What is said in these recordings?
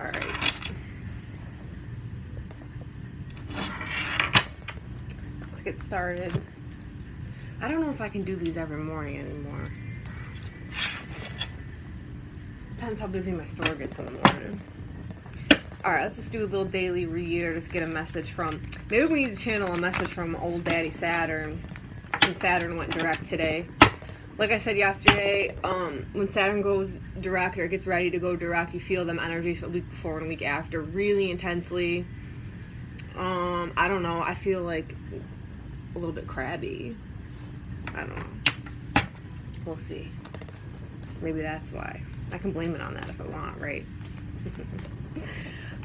Alright. Let's get started. I don't know if I can do these every morning anymore. Depends how busy my store gets in the morning. Alright, let's just do a little daily read or just get a message from... Maybe we need to channel a message from old Daddy Saturn, since Saturn went direct today. Like I said yesterday, when Saturn goes direct or gets ready to go direct, you feel them energies for a week before and a week after really intensely. I don't know. I feel like a little bit crabby. I don't know. We'll see. Maybe that's why. I can blame it on that if I want, right?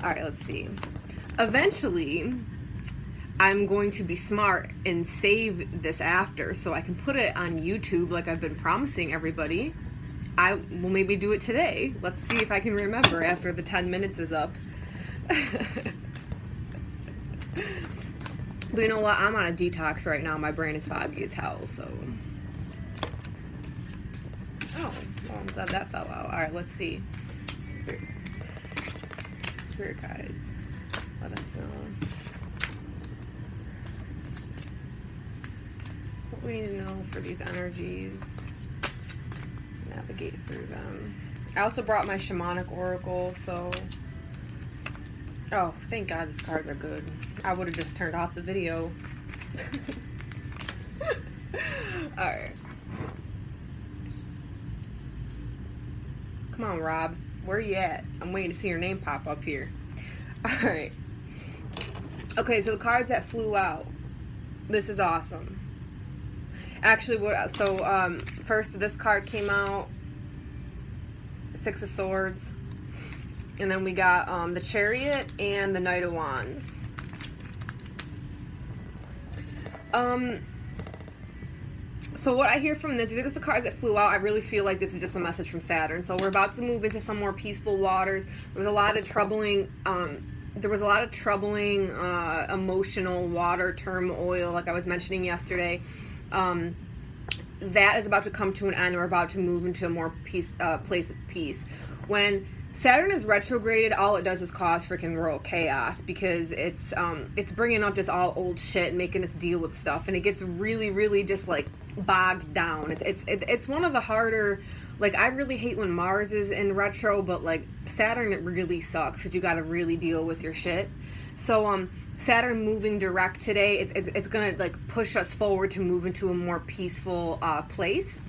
Alright, let's see. Eventually, I'm going to be smart and save this after so I can put it on YouTube like I've been promising everybody. I will maybe do it today. Let's see if I can remember after the 10 minutes is up. But you know what? I'm on a detox right now. My brain is foggy as hell, so... Oh, well, I'm glad that fell out. Alright, let's see. Spirit guides. Let us know. What we need to know for these energies. Navigate through them. I also brought my shamanic oracle, so... Oh, thank God these cards are good. I would have just turned off the video. Alright. Come on, Rob. Where you at? I'm waiting to see your name pop up here. Alright. Okay, so the cards that flew out. This is awesome. Actually, first this card came out. Six of Swords. And then we got the Chariot and the Knight of Wands. So what I hear from this, these are just the cards that flew out. I really feel like this is just a message from Saturn. So we're about to move into some more peaceful waters. There was a lot of troubling, emotional water turmoil, like I was mentioning yesterday. That is about to come to an end. We're about to move into a more place of peace. When Saturn is retrograded, all it does is cause freaking royal chaos because it's bringing up just all old shit and making us deal with stuff, and it gets really, really just like bogged down. It's one of the harder. Like, I really hate when Mars is in retro, but like Saturn, it really sucks because you got to really deal with your shit. So Saturn moving direct today, it's gonna like push us forward to move into a more peaceful place.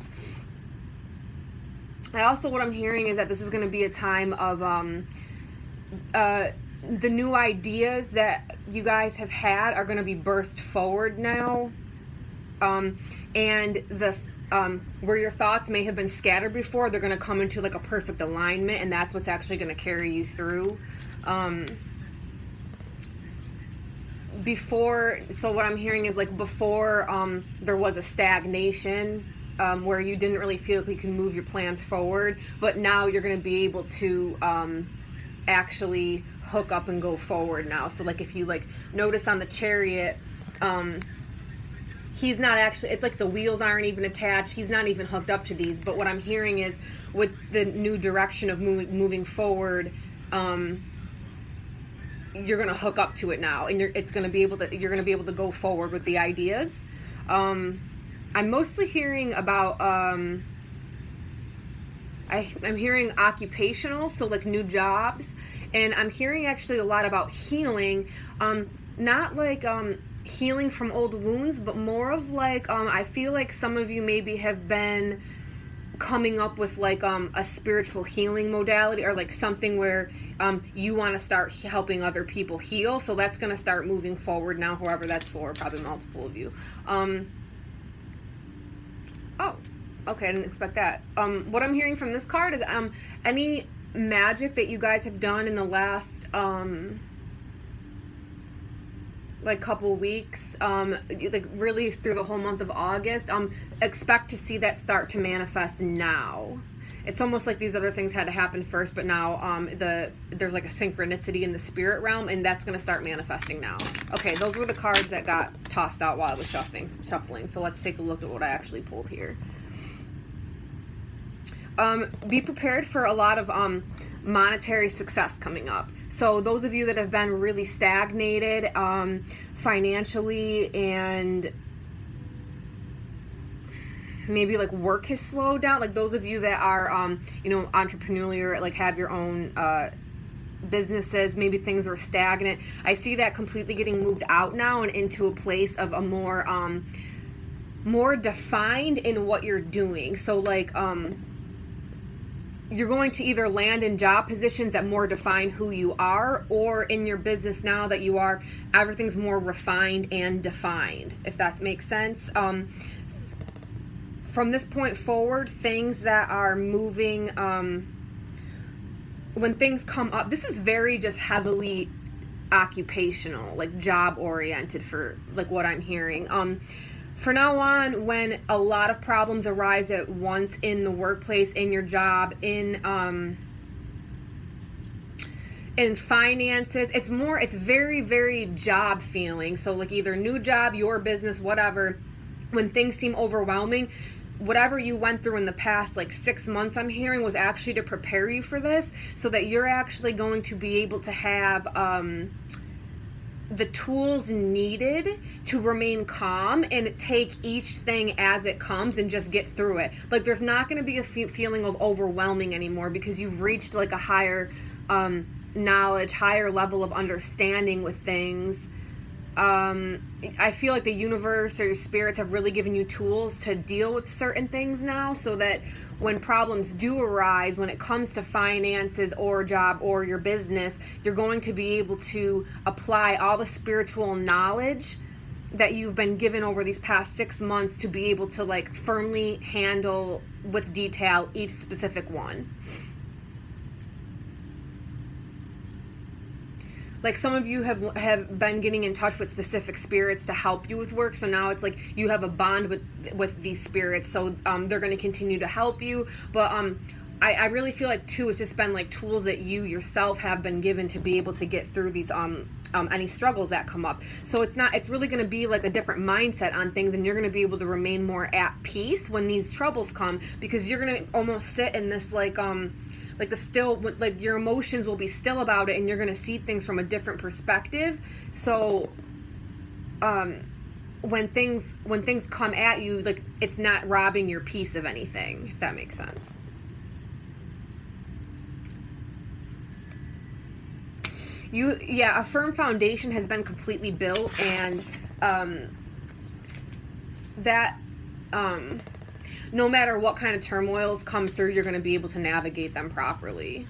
What I'm hearing is that this is going to be a time of the new ideas that you guys have had are going to be birthed forward now, and the where your thoughts may have been scattered before, they're going to come into like a perfect alignment, and that's what's actually going to carry you through. So what I'm hearing is like before there was a stagnation. Where you didn't really feel like you can move your plans forward, but now you're going to be able to actually hook up and go forward now. So like if you like notice on the Chariot, he's not actually, it's like the wheels aren't even attached, he's not even hooked up to these, but what I'm hearing is with the new direction of moving forward, you're going to hook up to it now, and you're going to be able to go forward with the ideas. I'm mostly hearing about, I'm hearing occupational, so like new jobs, and I'm hearing actually a lot about healing, not like healing from old wounds, but more of like, I feel like some of you maybe have been coming up with like a spiritual healing modality, or like something where you want to start helping other people heal, so that's going to start moving forward now, whoever that's for, probably multiple of you. Oh, okay, I didn't expect that. What I'm hearing from this card is any magic that you guys have done in the last like couple weeks, like really through the whole month of August, expect to see that start to manifest now. It's almost like these other things had to happen first, but now there's like a synchronicity in the spirit realm, and that's going to start manifesting now. Okay, those were the cards that got tossed out while I was shuffling. So let's take a look at what I actually pulled here. Be prepared for a lot of monetary success coming up. So those of you that have been really stagnated financially, and maybe like work has slowed down, like those of you that are entrepreneurial, like have your own businesses, maybe things were stagnant, I see that completely getting moved out now and into a place of a more defined in what you're doing. So like you're going to either land in job positions that more define who you are, or in your business now that you are, everything's more refined and defined, if that makes sense. From this point forward, things that are moving, when things come up, this is very just heavily occupational, like job oriented for like what I'm hearing. For now on, when a lot of problems arise at once in the workplace, in your job, in finances, it's very, very job feeling. So like either new job, your business, whatever, when things seem overwhelming, whatever you went through in the past like 6 months, I'm hearing, was actually to prepare you for this, so that you're actually going to be able to have the tools needed to remain calm and take each thing as it comes and just get through it. Like there's not going to be a feeling of overwhelming anymore, because you've reached like a higher knowledge, higher level of understanding with things. I feel like the universe or your spirits have really given you tools to deal with certain things now, so that when problems do arise, when it comes to finances or job or your business, you're going to be able to apply all the spiritual knowledge that you've been given over these past 6 months to be able to like firmly handle with detail each specific one. Like some of you have been getting in touch with specific spirits to help you with work. So now it's like you have a bond with these spirits. So they're going to continue to help you. But I really feel like too, it's just been like tools that you yourself have been given to be able to get through these any struggles that come up. So it's really going to be like a different mindset on things, and you're going to be able to remain more at peace when these troubles come, because you're going to almost sit in this like your emotions will be still about it, and you're going to see things from a different perspective. So when things come at you, like it's not robbing your peace of anything, if that makes sense. A firm foundation has been completely built, and no matter what kind of turmoils come through, you're going to be able to navigate them properly.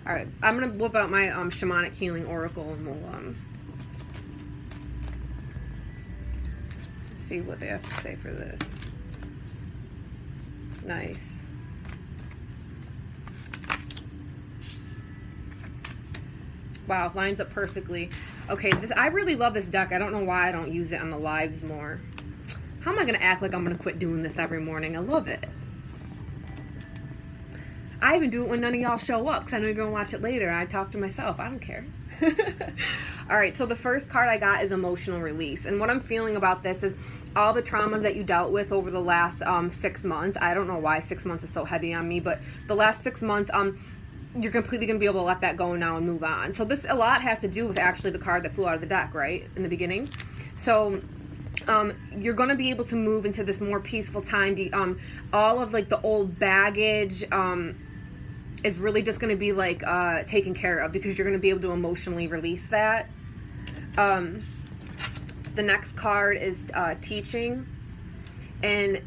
All right, I'm going to whip out my shamanic healing oracle, and we'll see what they have to say for this. Nice. Wow, lines up perfectly. Okay, I really love this deck. I don't know why I don't use it on the lives more. How am I going to act like I'm going to quit doing this every morning? I love it. I even do it when none of y'all show up, because I know you're going to watch it later. I talk to myself. I don't care. All right, so the first card I got is emotional release. And what I'm feeling about this is all the traumas that you dealt with over the last 6 months. I don't know why 6 months is so heavy on me, but the last 6 months, you're completely going to be able to let that go now and move on. So this a lot has to do with actually the card that flew out of the deck, right, in the beginning. So you're going to be able to move into this more peaceful time. All of like the old baggage is really just going to be like taken care of, because you're going to be able to emotionally release that. The next card is teaching, and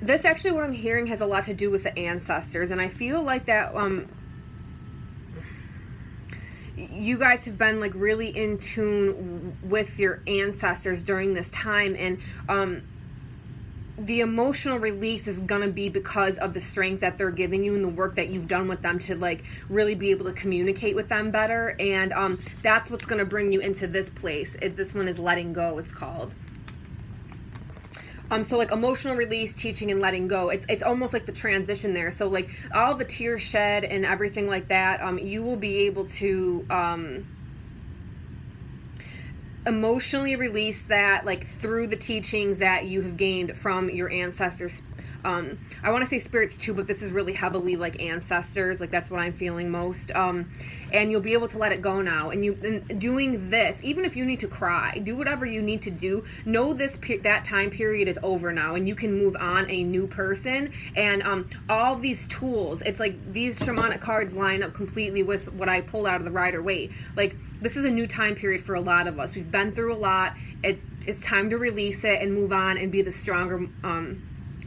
this actually, what I'm hearing, has a lot to do with the ancestors, and I feel like that you guys have been like really in tune with your ancestors during this time, and the emotional release is going to be because of the strength that they're giving you and the work that you've done with them to like really be able to communicate with them better, and that's what's going to bring you into this place. This one is letting go, it's called. So like emotional release, teaching, and letting go. It's almost like the transition there. So like all the tears shed and everything like that, you will be able to emotionally release that, like, through the teachings that you have gained from your ancestors. I want to say spirits too, but this is really heavily like ancestors. Like, that's what I'm feeling most. And you'll be able to let it go now. And doing this, even if you need to cry, do whatever you need to do. Know that time period is over now, and you can move on a new person. And all these tools, it's like these shamanic cards line up completely with what I pulled out of the Rider-Waite. Like, this is a new time period for a lot of us. We've been through a lot. It's time to release it and move on and be the stronger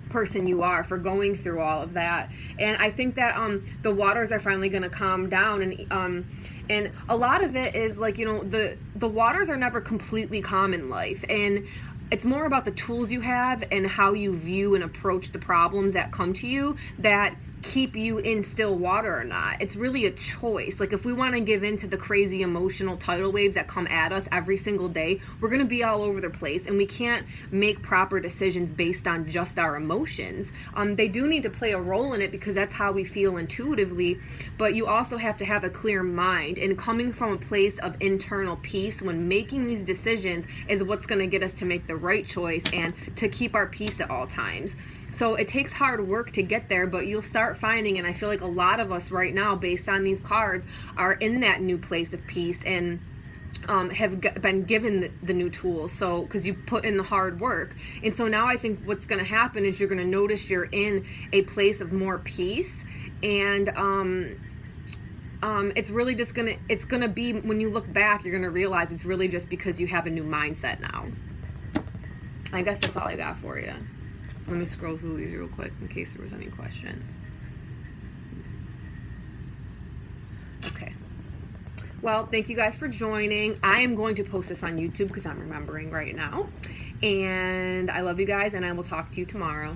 person you are for going through all of that. And I think that the waters are finally going to calm down, and a lot of it is like, you know, the waters are never completely calm in life, and it's more about the tools you have and how you view and approach the problems that come to you that keep you in still water or not. It's really a choice. Like, if we want to give in to the crazy emotional tidal waves that come at us every single day, we're going to be all over the place, and we can't make proper decisions based on just our emotions. They do need to play a role in it because that's how we feel intuitively, but you also have to have a clear mind, and coming from a place of internal peace when making these decisions is what's going to get us to make the right choice and to keep our peace at all times. So it takes hard work to get there, but you'll start finding, and I feel like a lot of us right now, based on these cards, are in that new place of peace and have been given the new tools. So, because you put in the hard work. And so now I think what's going to happen is you're going to notice you're in a place of more peace, and it's really just it's going to be, when you look back, you're going to realize it's really just because you have a new mindset now. I guess that's all I got for you. Let me scroll through these real quick in case there was any questions. Okay. Well, thank you guys for joining. I am going to post this on YouTube because I'm remembering right now. And I love you guys, and I will talk to you tomorrow.